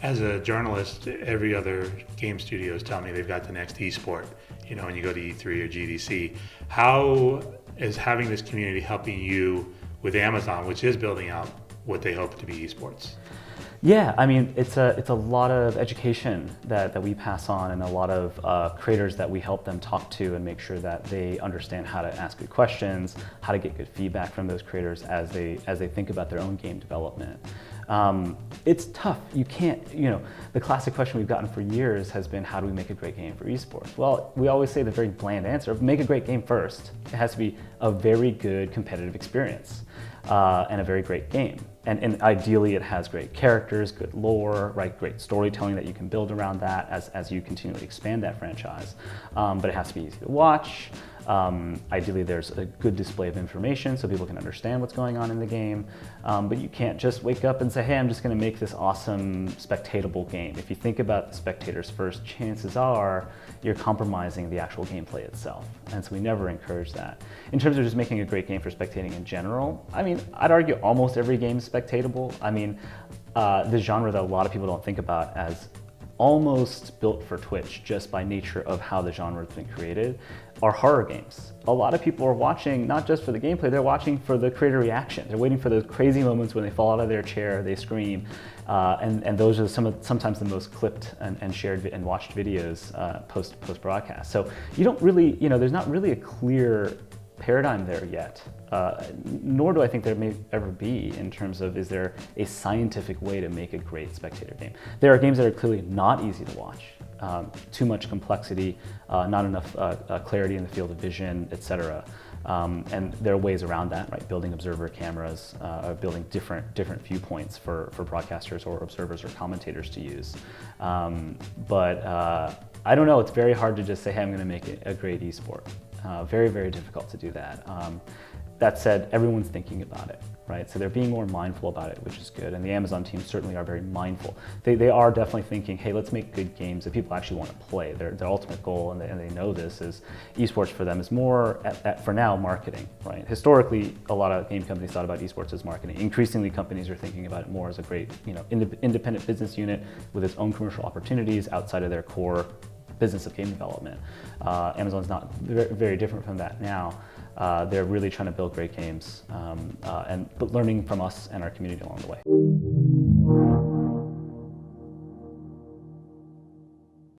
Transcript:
As a journalist, every other game studio is telling me they've got the next esport, when you go to E3 or GDC. How is having this community helping you with Amazon, which is building out what they hope to be esports? Yeah, I mean, it's a lot of education that we pass on, and a lot of creators that we help them talk to and make sure that they understand how to ask good questions, how to get good feedback from those creators as they think about their own game development. It's tough. You can't, the classic question we've gotten for years has been, how do we make a great game for esports? Well, we always say the very bland answer, make a great game first. It has to be a very good competitive experience and a very great game. And ideally it has great characters, good lore, right? Great storytelling that you can build around that as you continually expand that franchise. But it has to be easy to watch. Ideally there's a good display of information so people can understand what's going on in the game. But you can't just wake up and say, hey, I'm just gonna make this awesome spectatable game. If you think about the spectators first, chances are you're compromising the actual gameplay itself. And so we never encourage that. In terms of just making a great game for spectating in general, I mean, I'd argue almost every game is spectatable. I mean, the genre that a lot of people don't think about as almost built for Twitch just by nature of how the genre has been created are horror games. A lot of people are watching not just for the gameplay, they're watching for the creator reaction. They're waiting for those crazy moments when they fall out of their chair, they scream, and those are sometimes the most clipped and shared and watched videos post broadcast. So you don't really, there's not really a clear paradigm there yet, nor do I think there may ever be in terms of, is there a scientific way to make a great spectator game? There are games that are clearly not easy to watch, too much complexity, not enough clarity in the field of vision, etc. And there are ways around that, right? Building observer cameras, building different viewpoints for broadcasters or observers or commentators to use. But I don't know, it's very hard to just say, hey, I'm gonna make it a great esport. Very, very difficult to do that. That said, everyone's thinking about it, right? So they're being more mindful about it, which is good. And the Amazon team certainly are very mindful. They are definitely thinking, hey, let's make good games that people actually want to play. Their ultimate goal, and they know this, is esports for them is more, for now, marketing, right? Historically, a lot of game companies thought about esports as marketing. Increasingly, companies are thinking about it more as a great, independent business unit with its own commercial opportunities outside of their core business of game development. Amazon's not very different from that now. They're really trying to build great games but learning from us and our community along the way.